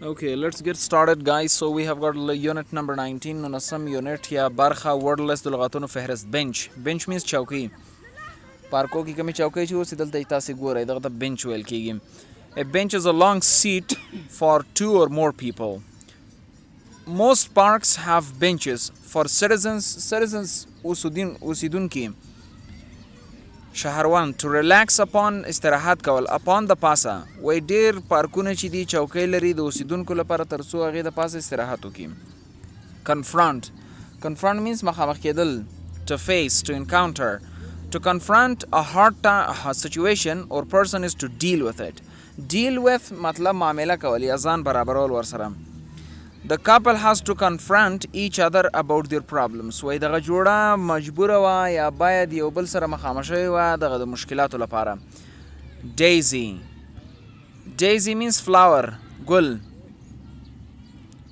Okay, let's get started, guys. So we have got unit number 19 on some unit या برخه wordless د لغاتونو فهرست. bench means چوکۍ. پارکو کې کومې چوکۍ چې اوس دلته تاسو ګورئ دغه ته bench ویل کیږي. A bench is a long seat for two or more people. Most parks have benches for citizens اوسیدونکي شهروان to relax upon استراحت کول upon د پاسه وای ډیر پارکونه چې دي چوکۍ لري د اوسیدونکو لپاره تر څو هغې د پاسه استراحت وکړي. confront means مخامخ کېدل to face to encounter. To confront a hard situation or person is to deal with it. deal with مطلب معامله کول یا ځان برابرول ورسره. The couple has to confront each other about their problems. وای دغه جوړه مجبوره وه یا باید یو بل سره مخامخ شوې وه دغه د مشکلاتو لپاره. Daisy means flower. ګل.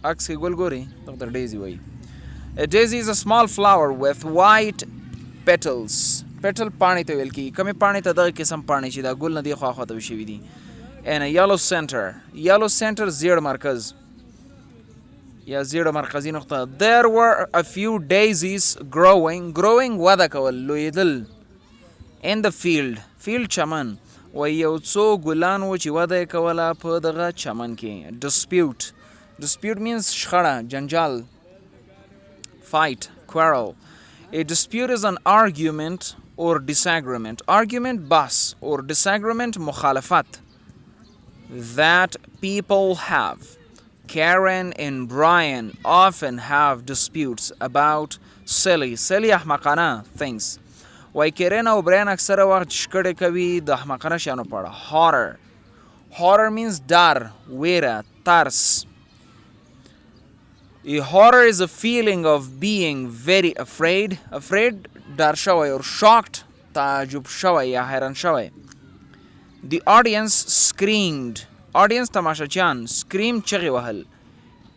عکس کې ګل ګوري دغه ته ډیزي وایي. A daisy is a small flower with white petals. petal پاڼې ته ویل کېږي. کومې پاڼې ته دغه قسم پاڼې چې دا ګل نه دي خوا خوا ته شوي دي. And a yellow center زیړ مرکز یا زیړه مرکزی نقطه. There were a few daisies growing وده کول لویدل in the field چمن و یو څو ګلان و چې وده یې کوله په دغه چمن کې. dispute means شخړه جنجال fight quarrel. A dispute is an argument or disagreement. Argument بحث or disagreement مخالفت that people have. Karen and Brian often have disputes about silly احمقانه things. وای کیرن او براین اکثره وخت شکړې کوي د احمقانه شیانو په اړه. horror means ډار ویره ترس. A horror is a feeling of being very afraid ډار شوی or shocked تعجب شوی یا حیران شوی. The audience screamed. Audience تماشاچیان scream چغې وهل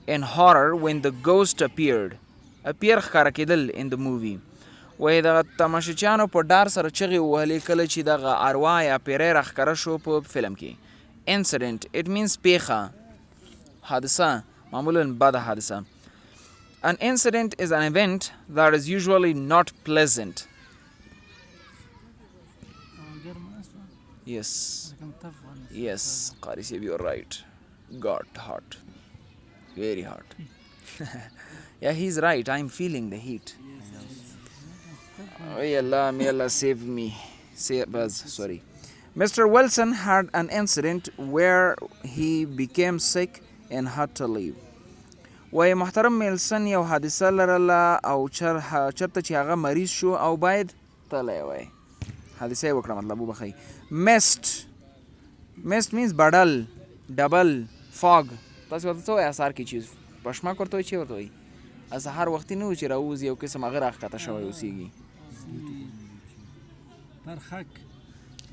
in horror when the ghost appeared ښکاره کېدل in the movie. وایي دغه تماشاچیانو په ډار سره چغې ووهلې کله چې دغه اروا یا پیری راښکاره شو په فلم کې. Incident it means پیښه حادثه معمولا بده حادثه. An incident is an event that is usually not pleasant. Yes, Qari Sahib, you're right. Got hot. Very hot. Yeah, he's right. I'm feeling the heat. Oh, Allah, may Allah save me. Sorry. Mr. Wilson had an incident where he became sick and had to leave. وای محترم میلسن یو حادثه لرله او چرته چې هغه مریض شو او باید تللی وای. حادثه یې وکړه مطلب وبخئ. mist means بډل ډبل fog. تاسو ورته څه وایي اثار کې چیز پشمک ورته وایي چې ورته وایي سهار وختي نه و چې راوځي یو قسم هغه راښکته شوی اوسېږي. پرخک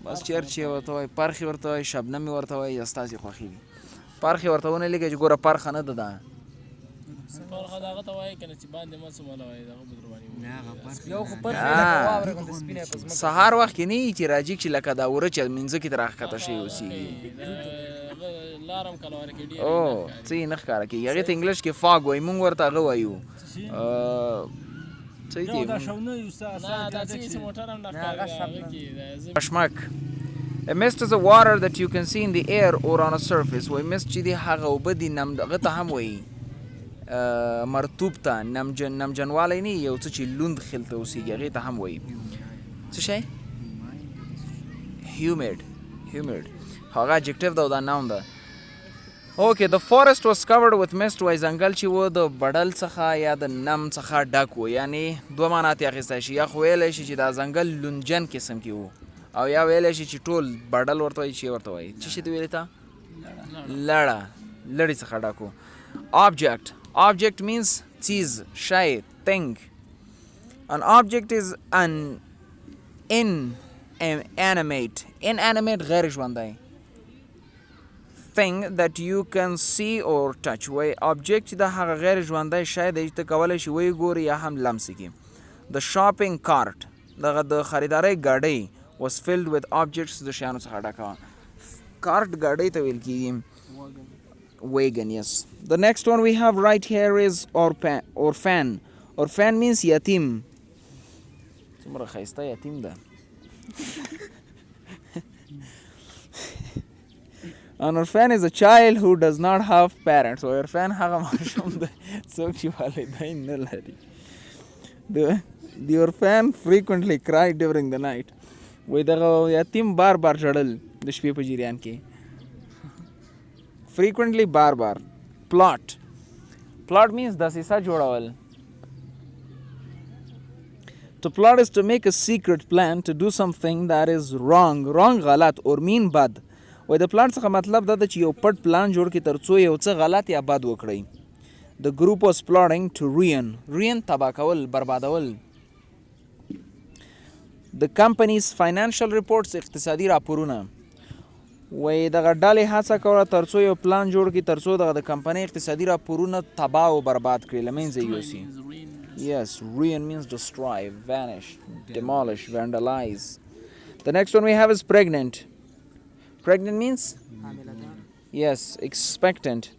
بس چیرچې ورته وایي پرخې ورته وایي شبنمې ورته وایي یا ستاسې خوښي دي. پرخې ورته ونه لیکئ چې ګوره پرخه نه ده دا پرخه دغه ته وایي کنه چې باندې مه څومله وایي دغه به درباندې یو خو پرخه سهار وخت کې نه وي چې راجیږ چې لکه دا وره چې منځه کې ترې راښکته شوي اوسېږي. لارم کلواره کې ډېر او څه یې نه ښکاره کېږي. هغې ته انګلیش کې فاګ وایي موږ ورته هغه وایو څه یو دا شونه یو نه دا څه موټر هم نه ښکاري پشمک. A mist is a water that you can see in the air or on a surface. وایي mist چې دی هغه اوبه دي هغه ته هم وایي مرطوب ته نمجنوالی نه یو څه چې لوند خل ته اوسېږي هغې ته هم وایي څه شی humid هغه adjective ده او دا noun ده. Okay, the forest was covered with mist. وایي ځنګل چې و د بډل څخه یا د نم څخه ډک و. یعنې دوه معنات یې اخیستی شي. یا خو ویلی شي چې دا ځنګل لونجن قسم کې و او یا ویلی شي چې ټول بډل ورته وایي چې ورته وایي څه شي ته ویلې ته لړې څخه ډک و. Object means cheese, shay, thing. An object is an inanimate غیر ژوندی thing that you can see or touch. وای object دا هغه غیر ژوندی شی دی چې ته کولی شي ویې ګورې یا هم لمس کړي. The shopping cart دغه د خریدارۍ ګاډۍ was filled with objects د شیانو څخه ډکه وه. کارټ ګاډۍ ته ویل کېږي. wagon, yes. The next one we have right here is orphan. Orphan means yatim. څومره ښایسته یتیم ده. An orphan is a child who does not have parents. Orphan هغه ماشوم دی څوک چې والدین نه لري. The orphan frequently cried during the night. وای دغه یتیم بار بار ژړل د شپې په جریان کې. Frequently بار بار. Plot means دسیسه جوړول. To plot is to make a secret plan to do something that is wrong غلط or mean bad. وای د پلان څخه مطلب دا ده چې یو پټ پلان جوړ کړي ترڅو یو څه غلط یا بد وکړي. The group was plotting to ruin تباه کول بربادول. The company's financial reports اقتصادي راپورونه. وای دغه ډلې هڅه کوله ترڅو یو پلان جوړ کړي ترڅو دغه د کمپنۍ اقتصادي راپورونه تباه او برباد کړي له منځه یوسي. Yes, ruin means destroy, vanish, demolish, vandalize. The next one we have is pregnant. Pregnant means? Yes, expectant.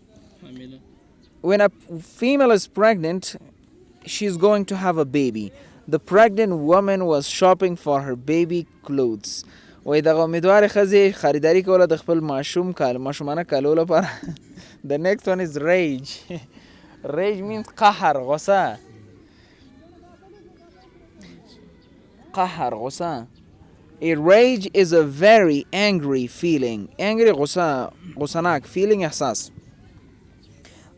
When a female is pregnant, she's going to have a baby. The pregnant woman was shopping for her baby clothes. وای دغه امیدوارې ښځې خریداري کوله د خپل ماشومانه کالو لپاره. The next one is rage. Rage means قهر غصه. قهر غصه. A rage is a very angry feeling. Angry غصناک feeling احساس.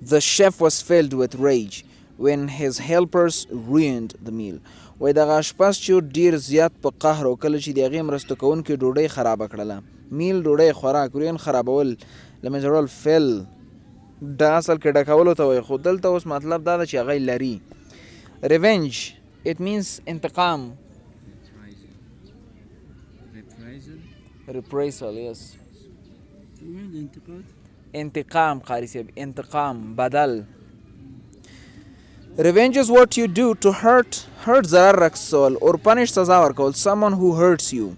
The chef was filled with rage when his helpers ruined the meal. وای دغه اشپز چې ډیر زیات په قهر او کله چې د هغې مرسته کوونکي ډوډۍ خرابه کړله. میل ډوډۍ خوراک روین خرابول له منځه وړل فل دا اصل کې ډکولو ته وایي خو دلته اوس مطلب دا ده چې هغه لري. Revenge it means انتقام. Reprisal, yes. انتقام قاری صاحب انتقام بدل. Revenge is what you do to hurt ضرر رسول or punish سزا ورکول someone who hurts you.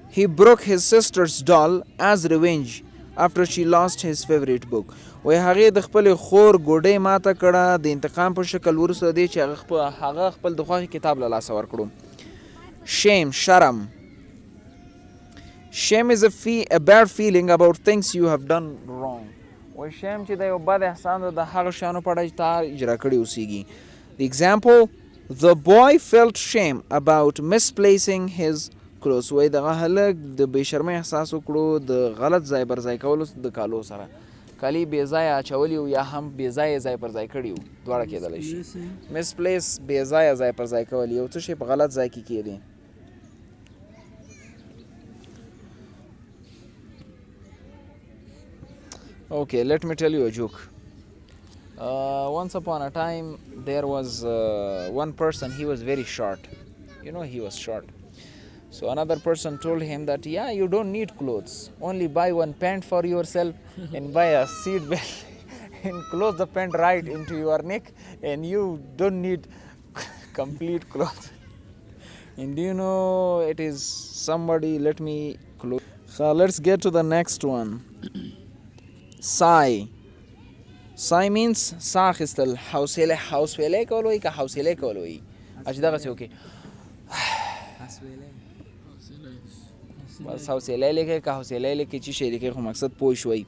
He broke his sister's doll as revenge after she lost his favorite book. وای هغې د خپلې خور ګوډۍ ماته کړه د انتقام په شکل وروسته دی چې هغه خپل د خوښې کتاب له لاسه ورکړو. Shame شرم. Shame is a bad feeling about things you have done wrong. وای shame چې د یو بد احسان ده د هغه شیانو په اړه چې تا اجرا کړي اوسیږي. The example, the boy felt shame about misplacing his clothes. وای دغه هلک د بې شرمۍ احساس وکړو د غلط ځای پر ځای کولو د کالو سره. کالي بې ځایه اچولي وو یا هم بې ځایه ځای پر ځای کړي وو دواړه کېدلی شي. misplace بې ځایه ځای پر ځای کول یو څه شی په غلط ځای کې کېدی. Okay, let me tell you a joke. Once upon a time, there was one person, he was very short. You know, he was short. So another person told him that, yeah, you don't need clothes. Only buy one pant for yourself and buy a seat belt and close the pant right into your neck and you don't need complete clothes. And do you know, it is somebody, let me close. So let's get to the next one. Sigh. Sigh means ساه اخیستل. حوصله کول وایي که حوصله کول وایي چې دغسې وکړي بس حوصله لیکئ که حوصله لیکئ چې شی لیکئ خو مقصد پوه شوئ.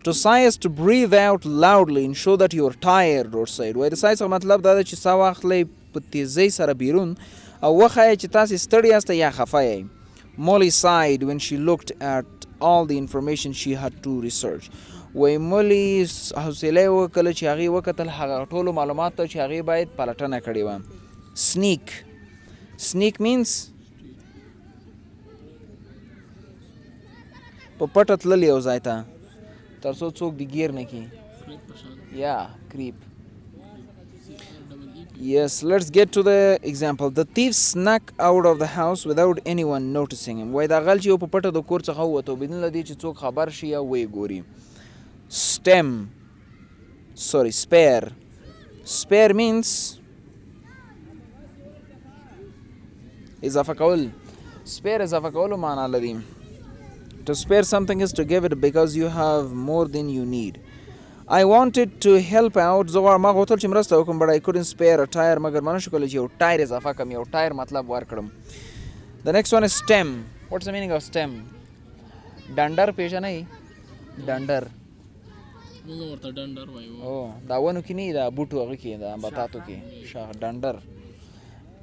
To sigh is to breathe out loudly and show that you are tired or sad. وایي د sigh څخه مطلب دا ده چې ساه واخلئ په تیزۍ سره بیرون او وښایئ چې تاسې ستړي یاست یا خفه یئ. Molly sighed when she looked at all the information she had to research. وای مولی حوصله یې وکړله چې هغې وکتل هغه ټولو معلوماتو ته چې هغې باید پلټنه کړې وه. Sneak means په پټه تلل یو ځای ته تر څو څوک دې ګیر نه کړي. یا creep. Yes, let's get to the example. The thief snuck out of the house without anyone noticing him. وای دا غل چې یو په پټه د کور څخه ووتو بدون له دې چې څوک خبر شي یا ویې ګوري. Spare means اضافه کول. Spare اضافه کولو معنا لري. To spare something is to give it because you have more than you need. I wanted to help out. زه ما غوښتل چې مرسته وکړم but I couldn't spare a tire. مګر ما نشو کولی چې یو ټایر اضافه کړم. یو ټایر مطلب ورکړم. The next one is stem. What's the meaning of stem? ډنډر پیژنئ؟ ډنډر. موږ ورته ډنډر وایو. او دا ونو کې نه دا بوټو هغه کې دا بطاطو کې شاخ ډنډر.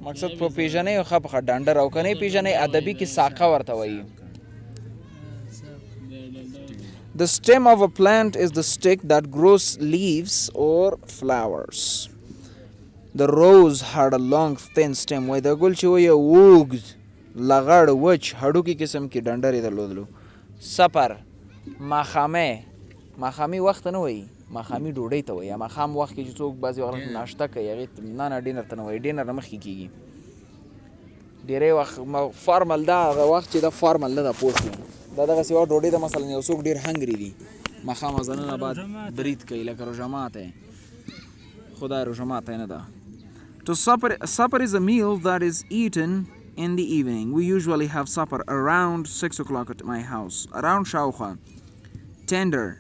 مقصد په پیژنئ او ښه په ډنډر او که نه پیژنئ ادبي کې ساقه ورته وایي. The stem of a plant is the stick that grows leaves or flowers. The rose had a long thin stem. وای د ګل چې وای اوږد لغړ وچ هډوکي قسم کې ډنډر یې درلودلو. سپر ماښامي وخت نه وایي ماښامي ډوډۍ ته وایي. ماښام وخت کې چې څوک بعضې وخت ناشته کوي هغې نه ډینر ته نه وایي. ډینر نه مخکې کېږي. ډېری وخت فارمل دا هغه وخت چې دا فارمل نه ده پوه شو. دا دغسې وه ډوډۍ ده مثلا یو څوک ډېر هنګري دي ماښام اذانونه بعد برید کوي لکه روژه ماتی خو دا روژه ماتی نه ده. Supper is a meal that is eaten in the evening. We usually have supper around 6 o'clock at my house. Around شاوخوا. Tender.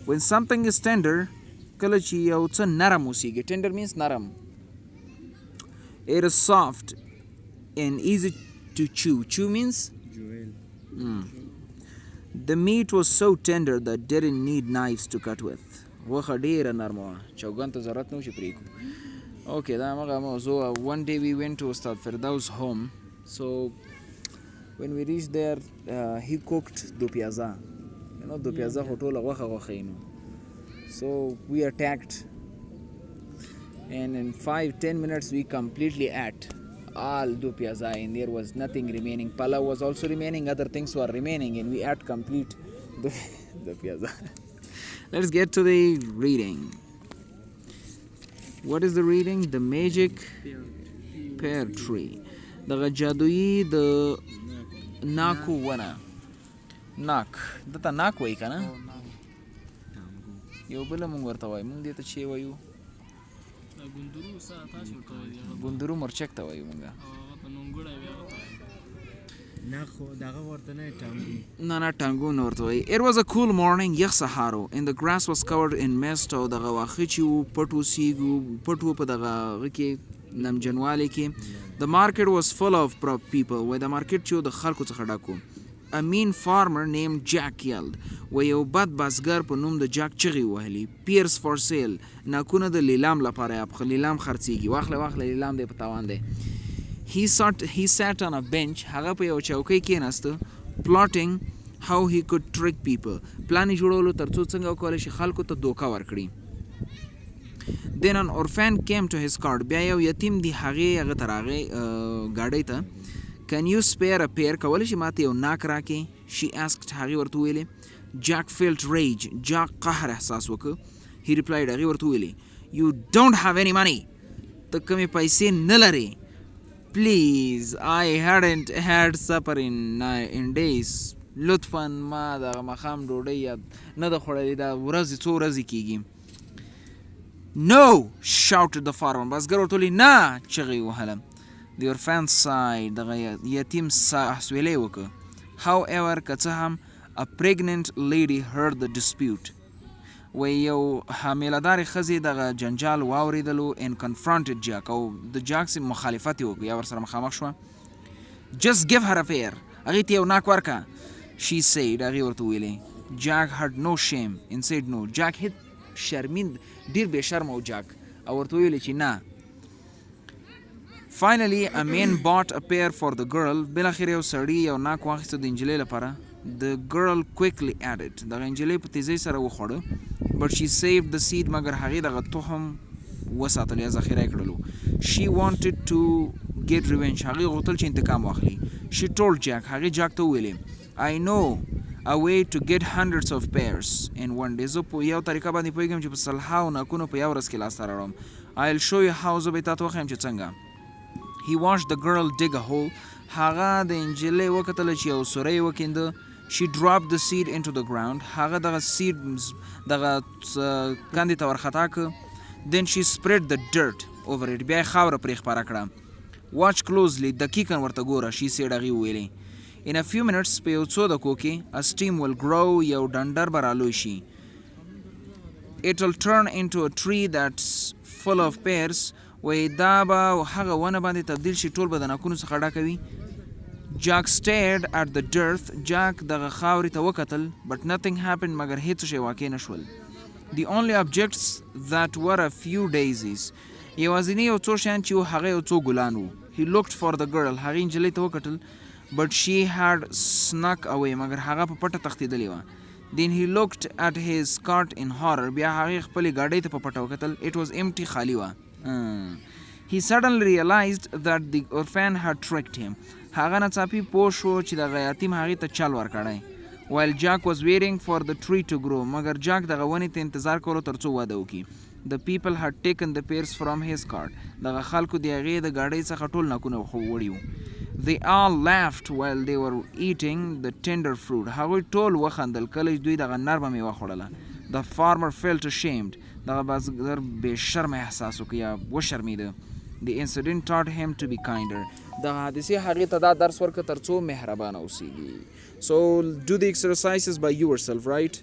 When something is tender کله چې یو څه نرم اوسیږي. Tender means نرم. It is soft and easy to chew. Chew means? The meat was so tender that didn't need knives to cut with. وخه ډیره نرمه وه چوګان ته ضرورت نه و چې پرې کړو. Okay, دا هغه موضوع. One day we went to Ustad Firdaus home. So when we reached there he cooked do piazza. You know do piazza خو ټوله غوښه یې نو. So we attacked and in 5-10 minutes we completely ate all do piazza and there was nothing remaining. Palav was also remaining, other things were remaining and we ate complete do piazza. Let's get to the reading. What is the reading? The magic pear tree. دغه جادویي د ناکو ونه. ناک دته ناک وایي که نه یو بله مونږ ورته وایو. مونږ دې ته چې وایو ګوندرو مرچک ته وایو مونږ. نه ټانګو نه ورته وایي. It was a cool morning. یخ سهار و and the grass was covered in mist. او دغه واښه چې و پټ و په دغه هغه کې نمجنوالي کې. The market was full of people. وای د مارکیټ چې و د خلکو څخه ډک و. A mean farmer named Jack yelled. وای یو بد بزګر په نوم د جاک چغې وهلې. Pears for sale. ناکونه د لیلام لپاره یا لیلام خرڅېږي. واخله لیلام دی په تاوان دی. He sat on a bench. هغه په یو چوکۍ کېناسته. Plotting how he could trick people. پلان یې جوړولو تر څو څنګه وکولی شي خلکو ته دوکه ورکړي. Then an orphan came to his cart. بیا یو یتیم دی هغه ته راغی ګاډۍ ته. Can you spare a pear? کولی شي ماته یو ناک راکې. She asked. هغې ورته وویلې. Jack felt rage. Jack قهر احساس وکړ. He replied. هغې ورته وویلې. You don't have any money. ته کومې پیسې نه لرې. Please, I hadn't had supper in days. لطفاً ما دغه ماښام ډوډۍ نه ده خوړلې. دا ورځې څو ورځې کېږي. No! shouted the farmer. بزګر ورته ویلې نه چغې یې وهله. The orphan sighed. دغه یتیم سویلی وکړه. However که څه هم a pregnant lady heard the dispute. وی یو حامله‌دارې ښځې دغه جنجال واورېدلو and confronted Jack. او د جاک سره مخالفت یې وکړ یا ورسره مخامخ شوه. Just give her a pear. هغې ته یو ناک ورکړه. She said. هغې ورته ویلې. Jack had no shame and said no. Jack هېڅ شرمین ډېر بې شرمه و جاک او ورته ویلې چې نه. Finally a man bought a pear for the girl. بالاخره یو سړي یو ناک واخیسته د نجلۍ لپاره. The girl quickly added. دغه نجلۍ په تیزۍ سره وخوړه. But she saved the seed. مګر هغې دغه تخم وساتلو یا ذخیره یې کړلو. She wanted to get revenge. هغې غوښتل چې انتقام واخلي. She told Jack. هغې جاک ته وویلې. I know a way to get hundreds of pears in one day. زه په یو طریقه باندې پوهېږم چې په سلهاو ناکونو په یو ورځ کې لاسته راوړم. I'll show you how. زه به یې تا ته وښیم چې څنګه. He watched the girl dig a hole. هغه د نجلۍ وکتله چې یو سوری یې وکینده. She dropped the seed into the ground. هغه دغه seed دغه کندې ته ورخطا کړ. Then she spread the dirt over it. بیا یې خاوره پرې خپاره کړه. Watch closely. دقیقاً ورته ګوره. She said. هغې وویلې. In a few minutes په یو څو دقیقو کې a steam will grow. یو ډنډر به رالوی شي. it'll turn into a tree that's full of pears. وای دا به هغه ونه باندې تبدیل شي ټول به د ناکونو څخه ډکوي. Jack stared at the dirt. Jack دغه خاورې ته وکتل. But nothing happened. مګر هیڅ شی واقع نه شول. The only objects that were a few daisies. یوازینی یو څو شیان چې و هغه یو څو ګلان وو. He looked for the girl. هغې نجلۍ ته وکتل. But she had snuck away. مګر هغه په پټه تښتېدلې وه. Then he looked at his cart in horror. بیا هغې خپلې ګاډۍ ته په پټه وکتل. It was empty. خالي وه. He suddenly realized that the orphan had tricked him. هغه ناڅاپي پوه شو چې دغه یتیم هغې ته چل ورکړی. While Jack was waiting for the tree to grow. مګر جاک دغه ونې ته انتظار کولو تر څو واده وکړي. The people had taken the pears from his cart. دغه خلکو د هغې د ګاډۍ څخه ټول ناکونه وړي وو. They all laughed while they were eating the tender fruit. هغوی ټول وخندل کله چې دوی دغه نرمه میوه خوړله. The farmer felt ashamed. دغه بزګر بې شرمه احساس وکړ یا وشرمېده. The incident taught him to be kinder. دغه حادثې هغې ته دا درس ورکړه تر څو مهربانه اوسیږي. So do the exercises by yourself, right?